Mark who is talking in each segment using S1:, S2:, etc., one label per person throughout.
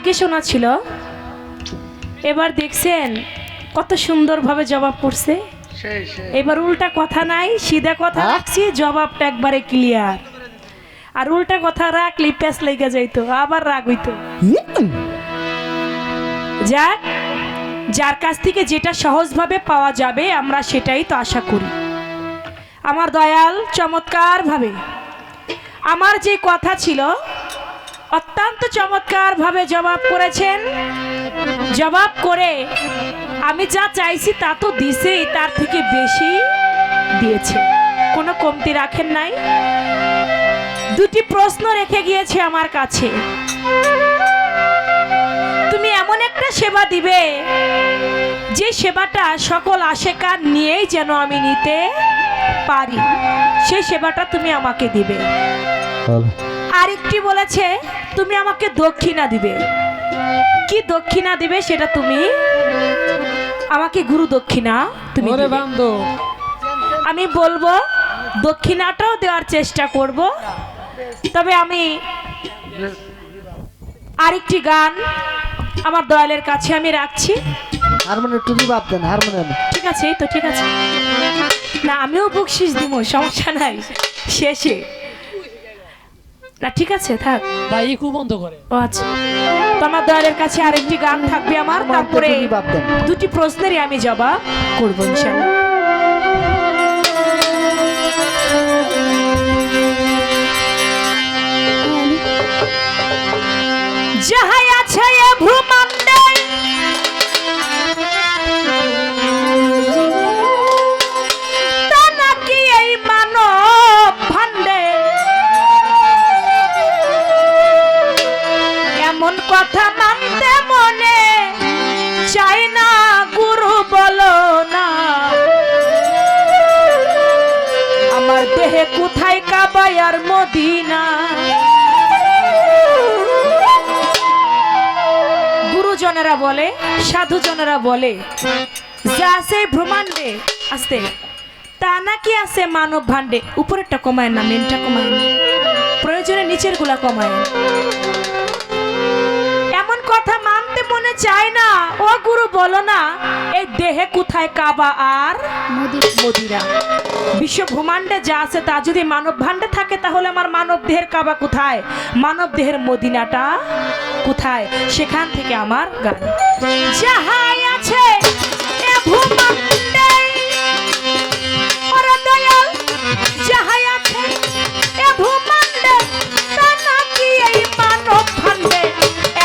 S1: জিজ্ঞেস শোনা ছিল, এবার দেখছেন কত সুন্দরভাবে জবাব করছে। এবার উল্টা কথা নাই, সিধা কথা রাখছি, জবাবটা একবারে ক্লিয়ার। আর উল্টা কথা রাখলি প্যাঁচ লেগে যাইতো, আবার রাগ হইতো। যাক, যার কাছ থেকে যেটা সহজভাবে পাওয়া যাবে আমরা সেটাই তো আশা করি। আমার দয়াল চমৎকার ভাবে আমার যে কথা ছিল অত্যন্ত চমৎকার ভাবে জবাব করেছেন। জবাব করে আমি যা চাইছি তা তো দিছেই, তার থেকে বেশি দিয়েছে, কোনো কমতি রাখেন নাই। দুটি প্রশ্ন রেখে গিয়েছে আমার কাছে, তুমি এমন একটা সেবা দিবে যে সেবাটা সকল আশেকার নিয়েই যেন আমি নিতে পারি, সেই সেবাটা তুমি আমাকে দিবে। আরেকটি বলেছে তুমি আমাকে দক্ষিণা দিবে। কি দক্ষিণা দিবে সেটা তুমি আমাকে গুরু দক্ষিণা তুমি দিবে। আমি বলবো দক্ষিণাটাও দেওয়ার চেষ্টা করব, তবে আমি আরেকটি গান আমার দয়ালের কাছে আমি রাখছি।
S2: হারমোনিয়াম টুনি বাপ দেন, হারমোনিয়াম।
S1: ঠিক আছে, এই তো ঠিক আছে না, আমিও বকশিস দিব, সমস্যা নাই শেষে না, ঠিক আছে থাক
S3: ভাই খুব বন্ধ করে।
S1: ও আচ্ছা, তো আমার দয়ালের কাছে আরেকটি গান থাকবে আমার, তারপরে দুটি প্রশ্নেরই আমি জবাব করবো ইনশাআল্লাহ। যাহাই আছে এ ভ্রমণ্ডে তা নাকি এই মানব ভাণ্ডে, এমন কথা মানতে মনে চাই না গুরু বলো না। আমার দেহে কোথায় কাবা আর মদিনা। গুরুজনেরা বলে, সাধুজনেরা বলে যা আছে ব্রহ্মাণ্ডে আসতে তা নাকি আছে মানব ভাণ্ডে। উপরেরটা কমায় না, মেনটা কমায় না, প্রয়োজনে নিচের গুলা কমায়। এমন কথা মানতে মনে চায় না, ও গুরু বলো না এই দেহে কোথায় কাবা আর মদিনা। বিশ্ব ব্রহ্মাণ্ডে যা আছে তা যদি মানব ভাণ্ডে থাকে তাহলে আমার মানব দেহের কাবা কোথায়, মানব দেহের মদিনাটা কোথায়, সেখান থেকে আমার গান। যাহাই আছে এ ভূমণ্ডে ওরে দয়াল, যাহাই আছে এ ভূমণ্ডে তা নাকি এই মানব ভাণ্ডে।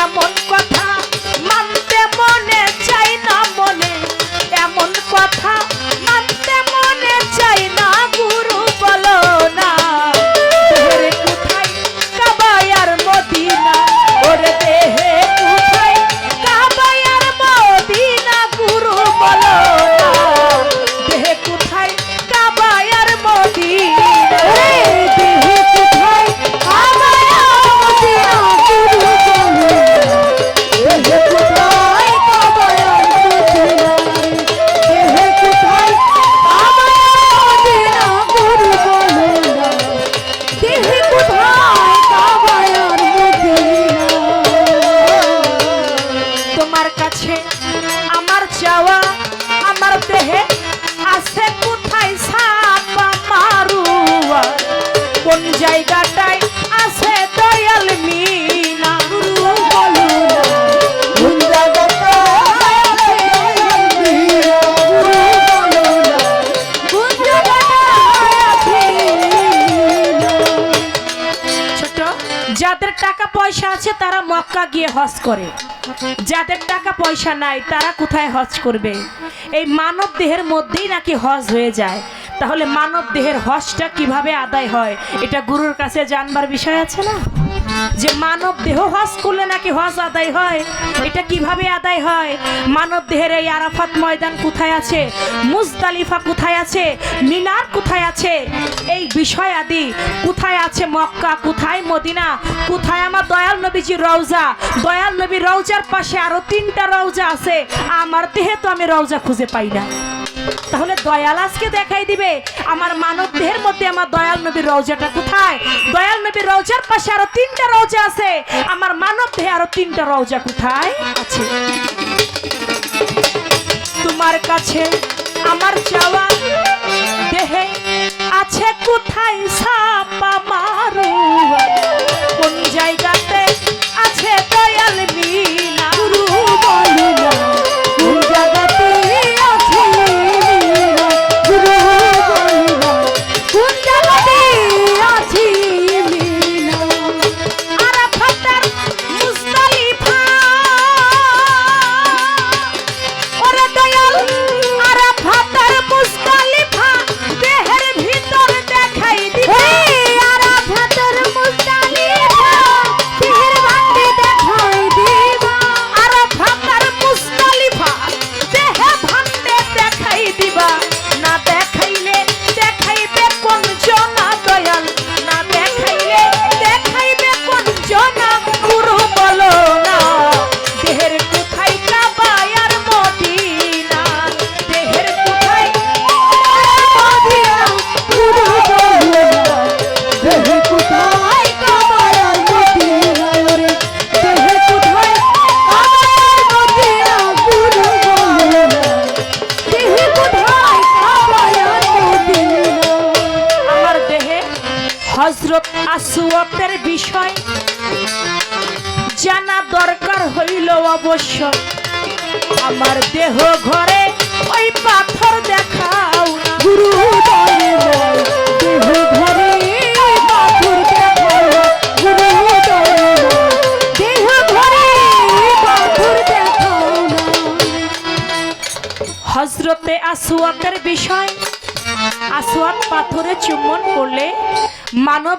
S1: এমন কথা মানতে মনে চাই না মনে, এমন কথা মানতে মনে চাই না গুরু বলো না। দেহে কোথায় কাবা আর মদিনা, ওরে দেহে কোথায় কাবা আর মদিনা গুরু বলো না। দেহে কোথায় কাবা আর মদিনা, দেহে কোথায় কাবা আর মদিনা গুরু বলো না। দেহে কোথায় কাবা আর মদিনা, দেহে কোথায় কাবা আর মদিনা গুরু বলো না। দেহে কোথায় কাবা আর মদিনা। তোমার কাছে আমার চাওয়া, আমার দেহে আছে কোথায় ছাপা মারুয়া, কোন জায়গাটায় আছে দয়াল মিনা গুরু বলো না। কোন জায়গাটায় আছে দয়াল মিনা গুরু বলো না। কোন জায়গাটায় আছে মিনা। ছোট, যাদের টাকা পয়সা আছে তারা মক্কা গিয়ে হজ করে, যাদের টাকা পয়সা নাই তারা কোথায় হজ করবে? এই মানব দেহের মধ্যেই নাকি হজ হয়ে যায়। তাহলে মানব দেহের হজটা কিভাবে আদায় হয় এটা গুরুর কাছে জানবার বিষয় আছে না, যে মানব দেহ হজ করলে নাকি হজ আদায় হয়। এটা কিভাবে আদায় হয়? মানব দেহের এই আরাফাত ময়দান কোথায় আছে, মুজদালিফা কোথায় আছে, মিনার কোথায় আছে, এই বিষয় আদি কোথায় আছে, মক্কা কোথায়, মদিনা কোথায়, আমার দয়াল নবীজির রওজা, দয়াল নবীর রওজার পাশে আরো 3টা রওজা আছে, আমার দেহে তো আমি রওজা খুঁজে পাই না। তাহলে দয়াল আজকে দেখাই দিবে আমার মানব দেহের মধ্যে আমার দয়াল নবীর রওজাটা কোথায়। দয়াল নবীর রওজার পাশে আরো 3টা রওজা আছে, আমার মানব দেহে আরো 3টা রওজা কোথায় আছে। তোমার কাছে আমার চাওয়া দেহে আছে কোথায় ছাপা মারু, কোন জায়গাতে আছে দয়াল মিনা।
S2: গুরু বলে না কোন জায়গাতে আছে মিনা, গুরু বলে না কোন জায়গাতে আছে মিনা।
S1: আরাফাতের মুজদালিফা, ওরে দয়াল আরাফাতের মুজদালিফা দেহের ভিতর দেখাই দিবে।
S2: আরাফাতের মুজদালিফা দেহের ভান্ডে দেখাই দিবা।
S1: আরাফাতের মুজদালিফা দেহে ভান্ডে দেখাই দিবা। না দেখাইলে দেখাইবে কোন জনা দয়াল, না দেখাইলে দেখাইবে কোন জনা। গুরু বলো না দেহের কোথায় কাবা আর মদিনা, দেহের কোথায় মদিনা।
S2: গুরু বলে না দেহে কোথায় কাবার মদিনা রে, দেহে কোথায় কাবার মদিনা। গুরু বলে না দেহে কোথায় কাবার মদিনা।
S1: আমার দেহে হযরত আসওয়াতের বিষয় জানা দরকার হইল অবশ্য। আমার দেহ ঘরে ওই পাথর দেখাও না।
S2: গুরু বলে না দেহ ঘরে পাথর দেখাও, গুরু বলে না দেহ ঘরে পাথর দেখাও না।
S1: হযরতে আসওয়াতের বিষয়, আসওয়াত পাথরে চুম্বন করলে মানব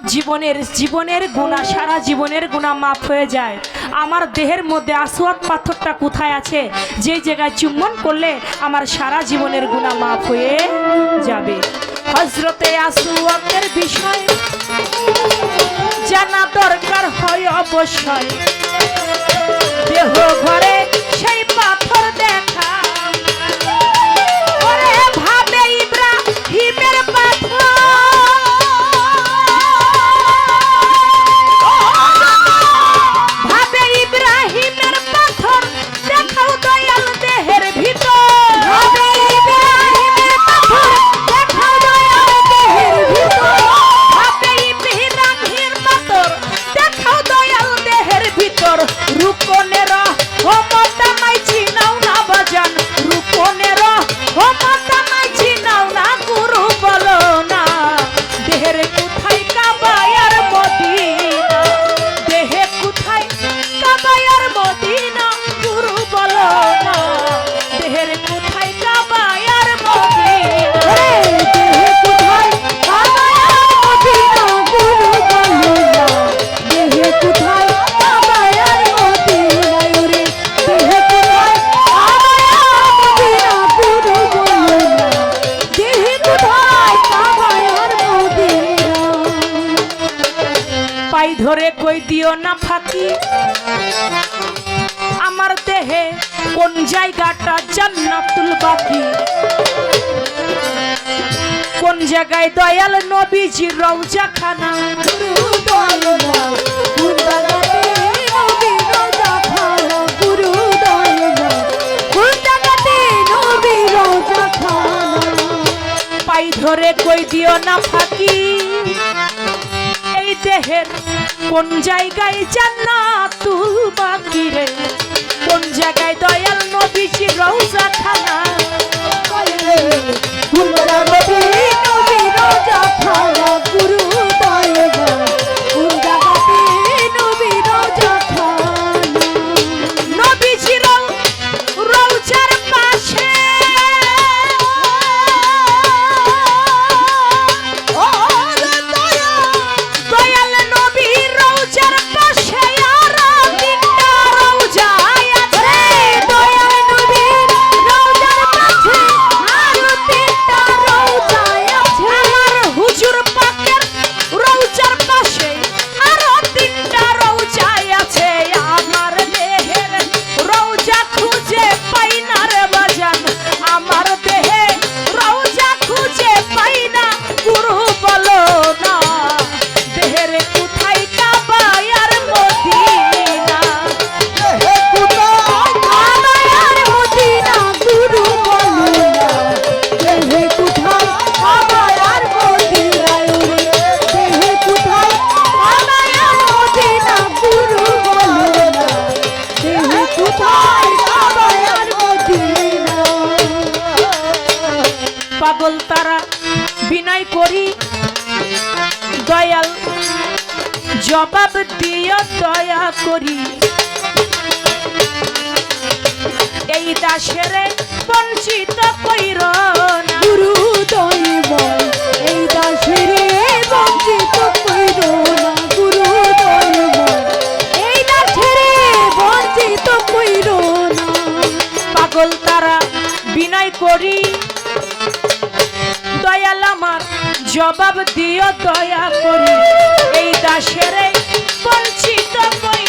S1: জীবনের গুনাহ, সারা জীবনের গুনাহ মাফ হয়ে যায়। আমার দেহের মধ্যে আসওয়াত পাথরটা কোথায় আছে, যে জায়গায় চুম্বন করলে আমার সারা জীবনের গুনাহ মাফ হয়ে যাবে। হযরতে আসওয়াতের বিষয় জানা দরকার হয় অবশ্যই। দেহ ঘরে সেই পাথর দেখা, ওরে ভাবে ইব্রাহিমের পাথর, ভাবে ইব্রাহিমের পাথর দেখাও দয়াল দেহের ভিতর।
S2: ভাবে ইব্রাহিমের পাথর দেখাও দয়াল দেহের ভিতর।
S1: ভাবে ইব্রাহিমের পাথর দেখাও দয়াল দেহের ভিতর। রূপনের ক্ষমতা নাই চিনাও না বাজান, রূপনের ক্ষমতা নাই চিনাও না। গুরু বলো না দেহের কোথায় কাবা আর মদিনা, দেহে কোথায় কাবা আর মদিনা। গুরু বলো না দেহের কোথায় কাবা আর মদিনা।
S2: দেহে কোথায় কাবার মদিনা। গুরু বলে না দেহে কোথায় কাবার মদিনা রে, দেহে কোথায় কাবার মদিনা। গুরু বলে না দেহে কোথায় কাবার মদিনা।
S1: পাই ধরে কই দিও না ফাঁকি, আমার দেহে কোন জায়গাটা জান্নাতুল বাকি, কোন জায়গায় দয়াল নবীজির রওজা খানা।
S2: গুরু বলে না কোন জায়গাতে নবীর রওজা খানা। গুরু বলে না কোন জায়গাতে নবীর রওজা খানা।
S1: পাই ধরে কই দিও না ফাঁকি, এই দেহের কোন জায়গায় জান্নাতুল বাকি রে, কোন জায়গায় দয়াল নবীজির রওজা খানা।
S2: কোন জায়গাতে নবীর রওজা খানা। গুরু বলে না কোন জায়গাতে নবীর রওজা খানা।
S1: নবীজির রওজার পাশে দয়াল নবীর রওজার পাশে আর 3টা রওজা বিনয় করি দয়াল জবাব দিও দয়া করি এই দাসেরে বঞ্চিত কইর না
S2: গুরু দয়াময় এই দাসেরে বঞ্চিত কইরো না গুরু দয়াময় এই দাসেরে বঞ্চিত কইরো না
S1: পাগল তারা বিনয় করি দয়াল আমার জবাব দিও দয়া করি এই দাসেরে বঞ্চিত কইর